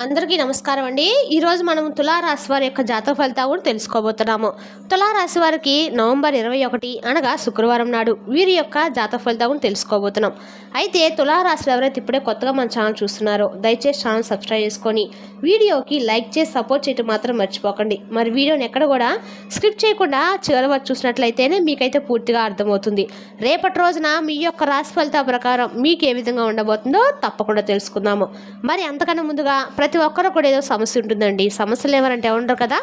అందరికీ నమస్కారం అండి. ఈరోజు మనం తులారాశి వారి యొక్క జాతక ఫలితాలు కూడా తెలుసుకోబోతున్నాము. తులారాశి వారికి నవంబర్ 21 అనగా శుక్రవారం నాడు వీరి యొక్క జాతక ఫలితాలు కూడా తెలుసుకోబోతున్నాం. అయితే తులారాశి ఎవరైతే ఇప్పుడే కొత్తగా మన ఛానల్ చూస్తున్నారో దయచేసి ఛానల్ సబ్స్క్రైబ్ చేసుకొని వీడియోకి లైక్ చేసి సపోర్ట్ చేయడం మాత్రం మర్చిపోకండి. మరి వీడియోని ఎక్కడ కూడా స్క్రిప్ట్ చేయకుండా చివరి వరకు చూసినట్లయితేనే మీకైతే పూర్తిగా అర్థమవుతుంది. రేపటి రోజున మీ యొక్క రాశి ఫలితాల ప్రకారం మీకు ఏ విధంగా ఉండబోతుందో తప్పకుండా తెలుసుకుందాము. మరి అంతకన్నా ముందుగా ప్రతి ఒక్కరు కూడా ఏదో సమస్య ఉంటుందండి. సమస్యలు ఎవరంటే ఉండరు కదా.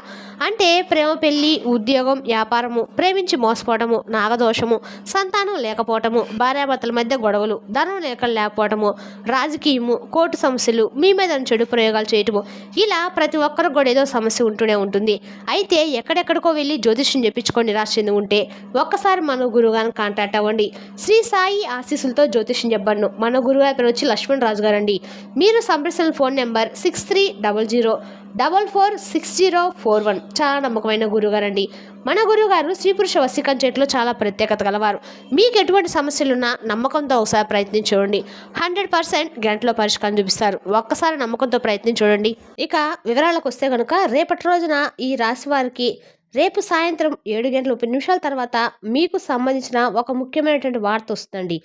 అంటే ప్రేమ, పెళ్లి, ఉద్యోగం, వ్యాపారము, ప్రేమించి మోసపోవడము, నాగదోషము, సంతానం లేకపోవటము, భార్యాభర్తల మధ్య గొడవలు, ధనం లేకపోవటము, రాజకీయము, కోర్టు సమస్యలు, మీ మీద చెడు ప్రయోగాలు చేయటము, ఇలా ప్రతి ఒక్కరు కూడా ఏదో సమస్య ఉంటూనే ఉంటుంది. అయితే ఎక్కడెక్కడికో వెళ్ళి జ్యోతిష్యం చెప్పించుకొని నిరాశ చెంది ఉంటే ఒక్కసారి మన గురువుగారిని కాంటాక్ట్ అవ్వండి. శ్రీ సాయి ఆశీస్సులతో జ్యోతిష్యం చెప్పండి. మన గురువుగారి పేరు వచ్చి లక్ష్మణ్ రాజు గారు అండి. మీరు సంప్రదించిన ఫోన్ నెంబర్ 6300446041. చాలా నమ్మకమైన గురుగారండి. మన గురువుగారు స్త్రీ పురుష వశీకరణ చేతిలో చాలా ప్రత్యేకత గలవారు. మీకు ఎటువంటి సమస్యలున్నా నమ్మకంతో ఒకసారి ప్రయత్నం చూడండి. 100% గంటలో పరిష్కారం చూపిస్తారు. ఒక్కసారి నమ్మకంతో ప్రయత్నం చూడండి. ఇక వివరాలకు వస్తే కనుక రేపటి రోజున ఈ రాశి వారికి రేపు సాయంత్రం 7:30 తర్వాత మీకు సంబంధించిన ఒక ముఖ్యమైనటువంటి వార్త వస్తుందండి.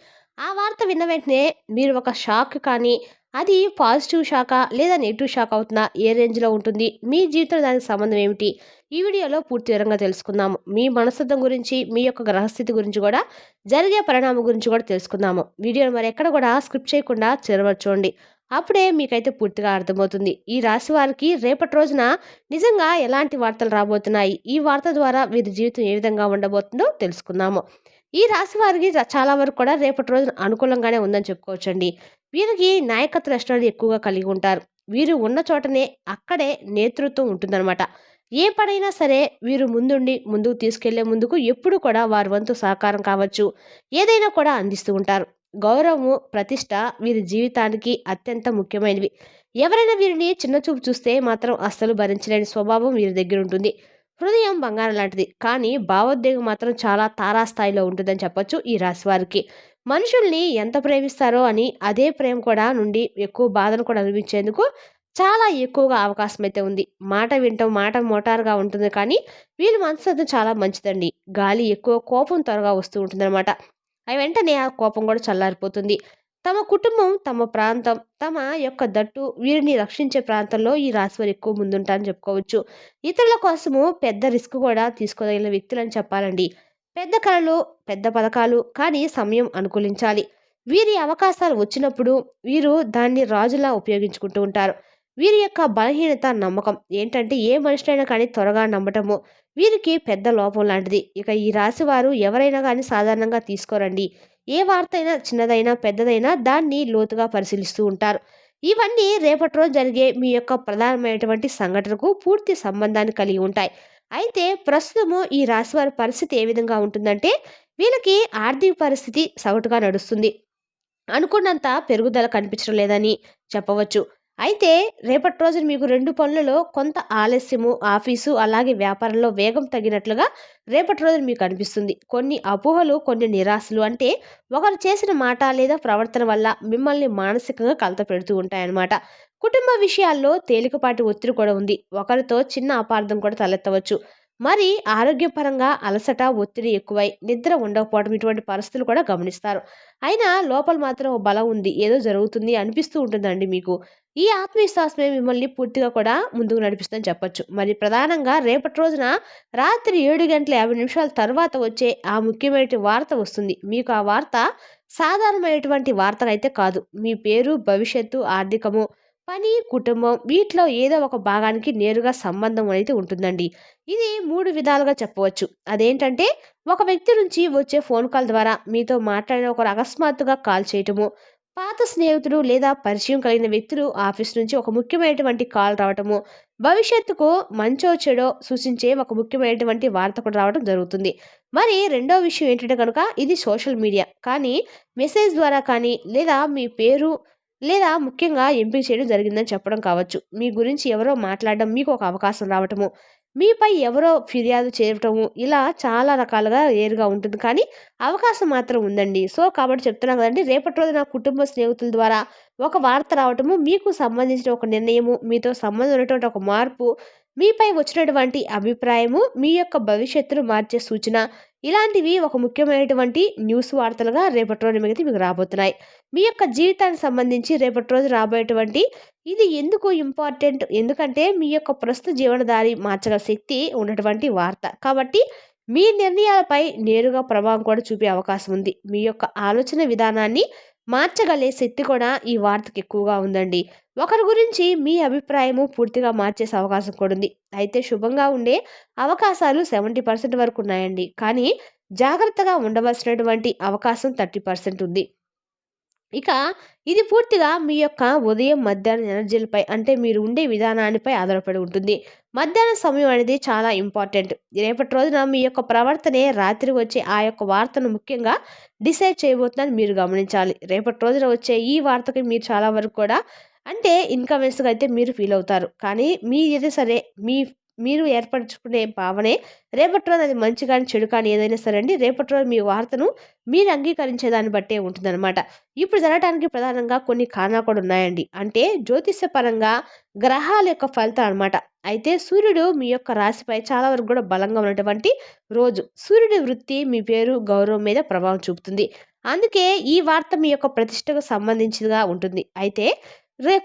ఆ వార్త విన్న వెంటనే మీరు ఒక షాక్ కానీ అది పాజిటివ్ షాకా లేదా నెగిటివ్ షాక్ అవుతుందా, ఏ రేంజ్లో ఉంటుంది, మీ జీవితంలో దానికి సంబంధం ఏమిటి, ఈ వీడియోలో పూర్తి వివరంగా తెలుసుకుందాము. మీ మనస్తత్వం గురించి, మీ యొక్క గ్రహస్థితి గురించి కూడా, జరిగే పరిణామం గురించి కూడా తెలుసుకుందాము. వీడియోని మరి ఎక్కడ కూడా స్క్రిప్ట్ చేయకుండా చివరి చూడండి. అప్పుడే మీకైతే పూర్తిగా అర్థమవుతుంది ఈ రాశి వారికి రేపటి రోజున నిజంగా ఎలాంటి వార్తలు రాబోతున్నాయి, ఈ వార్త ద్వారా వీరి జీవితం ఏ విధంగా ఉండబోతుందో తెలుసుకుందాము. ఈ రాశి వారికి చాలా వరకు కూడా రేపటి రోజున అనుకూలంగానే ఉందని చెప్పుకోవచ్చండి. వీరికి నాయకత్వ లక్షణాలు ఎక్కువగా కలిగి ఉంటారు. వీరు ఉన్న చోటనే అక్కడే నేతృత్వం ఉంటుందన్నమాట. ఏ పనైనా సరే వీరు ముందుకు తీసుకెళ్లే ముందుకు ఎప్పుడు కూడా వారి వంతు సహకారం కావచ్చు, ఏదైనా కూడా అందిస్తూ ఉంటారు. గౌరవము, ప్రతిష్ట వీరి జీవితానికి అత్యంత ముఖ్యమైనవి. ఎవరైనా వీరిని చిన్న చూపు చూస్తే మాత్రం అస్సలు భరించలేని స్వభావం వీరి దగ్గర ఉంటుంది. హృదయం బంగారం లాంటిది, కానీ భావోద్వేగం మాత్రం చాలా తారాస్థాయిలో ఉంటుందని చెప్పొచ్చు ఈ రాశి వారికి. మనుషుల్ని ఎంత ప్రేమిస్తారో అని అదే ప్రేమ కూడా నుండి ఎక్కువ బాధను కూడా అనుభవించేందుకు చాలా ఎక్కువగా అవకాశం అయితే ఉంది. మాట వింటాం, మాట మోటారుగా ఉంటుంది, కానీ వీళ్ళ మనస్తత్వం చాలా మంచిదండి. గాలి ఎక్కువ, కోపం త్వరగా వస్తూ ఉంటుందన్నమాట. అవి వెంటనే ఆ కోపం కూడా చల్లారిపోతుంది. తమ కుటుంబం, తమ ప్రాంతం, తమ యొక్క దట్టు వీరిని రక్షించే ప్రాంతంలో ఈ రాశివారు ఎక్కువ ముందుంటారని చెప్పుకోవచ్చు. ఇతరుల కోసము పెద్ద రిస్క్ కూడా తీసుకోదగిన వ్యక్తులని చెప్పాలండి. పెద్ద కళలు, పెద్ద పథకాలు, కానీ సమయం అనుకూలించాలి. వీరి అవకాశాలు వచ్చినప్పుడు వీరు దాన్ని రాజులా ఉపయోగించుకుంటూ ఉంటారు. వీరి యొక్క బలహీనత నమ్మకం ఏంటంటే ఏ మనిషినైనా కానీ త్వరగా నమ్మటము వీరికి పెద్ద లోపం లాంటిది. ఇక ఈ రాశి వారు ఎవరైనా కానీ సాధారణంగా తీసుకోరండి. ఏ వార్త అయినా చిన్నదైనా పెద్దదైనా దాన్ని లోతుగా పరిశీలిస్తూ ఉంటారు. ఇవన్నీ రేపటి రోజు జరిగే మీ యొక్క ప్రధానమైనటువంటి సంఘటనకు పూర్తి సంబంధాన్ని కలిగి ఉంటాయి. అయితే ప్రస్తుతము ఈ రాశి వారి పరిస్థితి ఏ విధంగా ఉంటుందంటే వీళ్ళకి ఆర్థిక పరిస్థితి సగటుగా నడుస్తుంది. అనుకున్నంత పెరుగుదల కనిపించడం లేదని చెప్పవచ్చు. అయితే రేపటి రోజున మీకు 2 పనులలో కొంత ఆలస్యము, ఆఫీసు అలాగే వ్యాపారంలో వేగం తగ్గినట్లుగా రేపటి రోజున మీకు అనిపిస్తుంది. కొన్ని అపోహలు, కొన్ని నిరాశలు, అంటే ఒకరు చేసిన మాట లేదా ప్రవర్తన వల్ల మిమ్మల్ని మానసికంగా కలత పెడుతూ ఉంటాయన్నమాట. కుటుంబ విషయాల్లో తేలికపాటి ఒత్తిడి కూడా ఉంది. ఒకరితో చిన్న అపార్థం కూడా తలెత్తవచ్చు. మరి ఆరోగ్యపరంగా అలసట, ఒత్తిడి ఎక్కువై నిద్ర ఉండకపోవడం, ఇటువంటి పరిస్థితులు కూడా గమనిస్తారు. అయినా లోపల మాత్రం ఓ బలం ఉంది, ఏదో జరుగుతుంది అనిపిస్తూ ఉంటుందండి మీకు. ఈ ఆత్మవిశ్వాసమే మిమ్మల్ని పూర్తిగా కూడా ముందుకు నడిపిస్తుందని చెప్పొచ్చు. మరి ప్రధానంగా రేపటి రోజున రాత్రి 7:50 తర్వాత వచ్చే ఆ ముఖ్యమైన వార్త వస్తుంది. మీకు ఆ వార్త సాధారణమైనటువంటి వార్త అయితే కాదు. మీ పేరు, భవిష్యత్తు, ఆర్థికము, పని, కుటుంబం వీటిలో ఏదో ఒక భాగానికి నేరుగా సంబంధం అయితే ఉంటుందండి. ఇది 3 విధాలుగా చెప్పవచ్చు. అదేంటంటే ఒక వ్యక్తి నుంచి వచ్చే ఫోన్ కాల్ ద్వారా మీతో మాట్లాడిన ఒకరు అకస్మాత్తుగా కాల్ చేయటము, పాత స్నేహితుడు లేదా పరిచయం కలిగిన వ్యక్తులు ఆఫీస్ నుంచి ఒక ముఖ్యమైనటువంటి కాల్ రావటము, భవిష్యత్తుకు మంచో చెడో సూచించే ఒక ముఖ్యమైనటువంటి వార్త కూడా రావడం జరుగుతుంది. మరి రెండో విషయం ఏంటంటే కనుక ఇది సోషల్ మీడియా కానీ మెసేజ్ ద్వారా కానీ లేదా మీ పేరు లేదా ముఖ్యంగా ఎంపిక చేయడం జరిగిందని చెప్పడం కావచ్చు. మీ గురించి ఎవరో మాట్లాడడం, మీకు ఒక అవకాశం రావటము, మీపై ఎవరో ఫిర్యాదు చేయటము ఇలా చాలా రకాలుగా ఏరుగా ఉంటుంది. కానీ అవకాశం మాత్రం ఉందండి. సో, కాబట్టి చెప్తున్నాను కదండీ! రేపటి రోజున కుటుంబ స్నేహితుల ద్వారా ఒక వార్త రావటము, మీకు సంబంధించిన ఒక నిర్ణయము, మీతో సంబంధం ఉన్నటువంటి ఒక మార్పు, మీపై వచ్చినటువంటి అభిప్రాయము, మీ యొక్క భవిష్యత్తును మార్చే సూచన, ఇలాంటివి ఒక ముఖ్యమైనటువంటి న్యూస్ వార్తలుగా రేపటి రోజు మీకైతే మీకు రాబోతున్నాయి. మీ యొక్క జీవితానికి సంబంధించి రేపటి రోజు రాబోయేటువంటి ఇది ఎందుకు ఇంపార్టెంట్? ఎందుకంటే మీ యొక్క ప్రస్తుత జీవనదారి మార్చగల శక్తి ఉన్నటువంటి వార్త. కాబట్టి మీ నిర్ణయాలపై నేరుగా ప్రభావం కూడా చూపే అవకాశం ఉంది. మీ యొక్క ఆలోచన విధానాన్ని మార్చగలిగే శక్తి కూడా ఈ వార్తకి ఎక్కువగా ఉందండి. ఒకరి గురించి మీ అభిప్రాయము పూర్తిగా మార్చేసే అవకాశం కూడా ఉంది. అయితే శుభంగా ఉండే అవకాశాలు 70% వరకు ఉన్నాయండి. కానీ జాగ్రత్తగా ఉండవలసినటువంటి అవకాశం 30% ఉంది. ఇక ఇది పూర్తిగా మీ యొక్క ఉదయం, మధ్యాహ్నం ఎనర్జీలపై అంటే మీరు ఉండే విధానానిపై ఆధారపడి ఉంటుంది. మధ్యాహ్నం సమయం అనేది చాలా ఇంపార్టెంట్. రేపటి రోజున మీ యొక్క ప్రవర్తనే రాత్రి వచ్చే ఆ యొక్క వార్తను ముఖ్యంగా డిసైడ్ చేయబోతుందని మీరు గమనించాలి. రేపటి రోజున వచ్చే ఈ వార్తకి మీరు చాలా వరకు కూడా అంటే ఇన్‌కన్వీనియన్స్‌గా అయితే మీరు ఫీల్ అవుతారు. కానీ మీదైతే సరే మీరు ఏర్పరచుకునే భావనే రేపటి రోజున అది మంచి కానీ, చెడు కానీ ఏదైనా సరే అండి రేపటి రోజు మీ వార్తను మీరు అంగీకరించే దాన్ని బట్టే ఉంటుందన్నమాట. ఇప్పుడు జరగటానికి ప్రధానంగా కొన్ని కారణాలు కూడా ఉన్నాయండి. అంటే జ్యోతిష్యపరంగా గ్రహాల యొక్క ఫలితం అనమాట. అయితే సూర్యుడు మీ యొక్క రాశిపై చాలా వరకు కూడా బలంగా ఉన్నటువంటి రోజు. సూర్యుడి వృత్తి మీ పేరు, గౌరవం మీద ప్రభావం చూపుతుంది. అందుకే ఈ వార్త మీ యొక్క ప్రతిష్టకు సంబంధించినదిగా ఉంటుంది. అయితే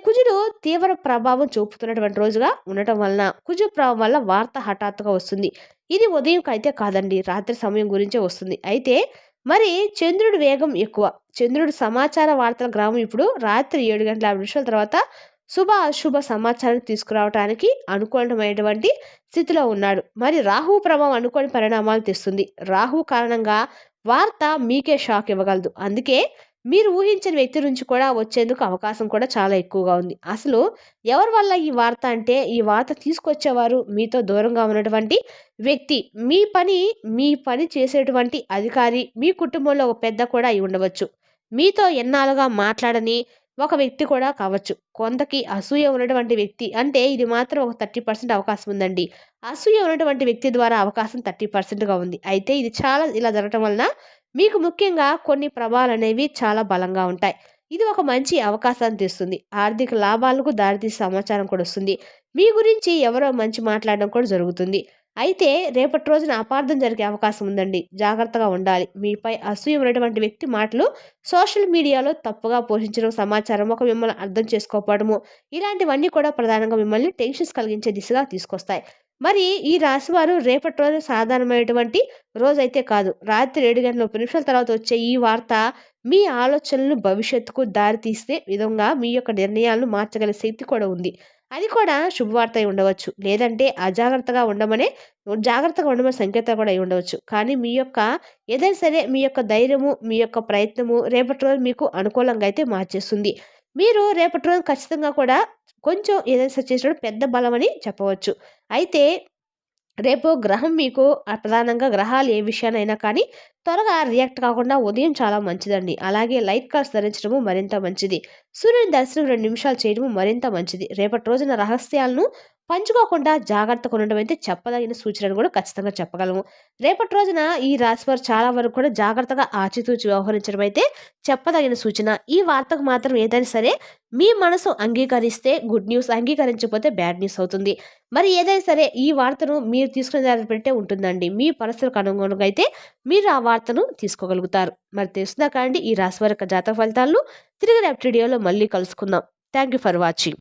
కుజుడు తీవ్ర ప్రభావం చూపుతున్నటువంటి రోజుగా ఉండటం వలన కుజు ప్రభావం వల్ల వార్త హఠాత్తుగా వస్తుంది. ఇది ఉదయంకైతే కాదండి, రాత్రి సమయం గురించే వస్తుంది. అయితే మరి చంద్రుడి వేగం ఎక్కువ. చంద్రుడు సమాచార వార్తల గ్రామం ఇప్పుడు రాత్రి 7:50 తర్వాత శుభ, అశుభ సమాచారం తీసుకురావటానికి అనుకూలమైనటువంటి స్థితిలో ఉన్నాడు. మరి రాహువు ప్రభావం అనుకోని పరిణామాలు తెస్తుంది. రాహువు కారణంగా వార్త మీకే షాక్ ఇవ్వగలదు. అందుకే మీరు ఊహించని వ్యక్తి నుంచి కూడా వచ్చేందుకు అవకాశం కూడా చాలా ఎక్కువగా ఉంది. అసలు ఎవరి వల్ల ఈ వార్త అంటే, ఈ వార్త తీసుకొచ్చేవారు మీతో దూరంగా ఉన్నటువంటి వ్యక్తి. మీ పని చేసేటువంటి అధికారి, మీ కుటుంబంలో ఒక పెద్ద కూడా అయి ఉండవచ్చు. మీతో ఎన్నాళ్ళుగా మాట్లాడని ఒక వ్యక్తి కూడా కావచ్చు. కొంతకి అసూయ ఉన్నటువంటి వ్యక్తి అంటే ఇది మాత్రం ఒక 30% అవకాశం ఉందండి. అసూయ ఉన్నటువంటి వ్యక్తి ద్వారా అవకాశం 30%గా ఉంది. అయితే ఇది చాలా ఇలా జరగటం వలన మీకు ముఖ్యంగా కొన్ని ప్రభావాలనేవి చాలా బలంగా ఉంటాయి. ఇది ఒక మంచి అవకాశాన్ని తెస్తుంది. ఆర్థిక లాభాలకు దారితీసే సమాచారం కూడా వస్తుంది. మీ గురించి ఎవరో మంచి మాట్లాడడం కూడా జరుగుతుంది. అయితే రేపటి రోజున అపార్థం జరిగే అవకాశం ఉందండి. జాగ్రత్తగా ఉండాలి. మీపై అసూయ ఉన్నటువంటి వ్యక్తి మాటలు సోషల్ మీడియాలో తప్పుగా పోషించడం, సమాచారం ఒక మిమ్మల్ని అర్థం చేసుకోకపోవడము, ఇలాంటివన్నీ కూడా ప్రధానంగా మిమ్మల్ని టెన్షన్స్ కలిగించే దిశగా తీసుకొస్తాయి. మరి ఈ రాశివారు రేపటి రోజు సాధారణమైనటువంటి రోజైతే కాదు. రాత్రి 7:30 తర్వాత వచ్చే ఈ వార్త మీ ఆలోచనలను భవిష్యత్తుకు దారి తీసే విధంగా మీ యొక్క నిర్ణయాలను మార్చగల శక్తి కూడా ఉంది. అది కూడా శుభవార్త అయి ఉండవచ్చు. లేదంటే జాగ్రత్తగా ఉండమనే సంకేతం కూడా అయి ఉండవచ్చు. కానీ మీ యొక్క ఏదైనా సరే మీ యొక్క ధైర్యము, మీ యొక్క ప్రయత్నము రేపటి రోజు మీకు అనుకూలంగా అయితే మార్చేస్తుంది. మీరు రేపటి రోజు ఖచ్చితంగా కూడా కొంచెం ఏదైనా సరే చేసినప్పుడు పెద్ద బలమని చెప్పవచ్చు. అయితే రేపు గ్రహం మీకు ప్రధానంగా గ్రహాలు ఏ విషయానైనా కానీ త్వరగా రియాక్ట్ కాకుండా ఉదయం చాలా మంచిదండి. అలాగే లైట్ కలర్స్ ధరించడము మరింత మంచిది. సూర్యుని దర్శనం 2 నిమిషాలు చేయడము మరింత మంచిది. రేపటి రోజున రహస్యాలను పంచుకోకుండా జాగ్రత్తగా ఉండడం అయితే చెప్పదగిన సూచనను కూడా ఖచ్చితంగా చెప్పగలము. రేపటి రోజున ఈ రాశివారు చాలా వరకు కూడా జాగ్రత్తగా ఆచితూచి వ్యవహరించడం అయితే చెప్పదగిన సూచన. ఈ వార్తకు మాత్రం ఏదైనా సరే మీ మనసు అంగీకరిస్తే గుడ్ న్యూస్, అంగీకరించకపోతే బ్యాడ్ న్యూస్ అవుతుంది. మరి ఏదైనా సరే ఈ వార్తను మీరు తీసుకునే దాన్ని బట్టే ఉంటుందండి. మీ పరిస్థితులకు అనుగుణంగా అయితే మీరు ఆ వార్తను తీసుకోగలుగుతారు. మరి తెలుసుదా కాండి ఈ రాశివారి యొక్క జాతక ఫలితాలను తిరిగి రేపటి వీడియోలో మళ్ళీ కలుసుకుందాం. Thank you for watching.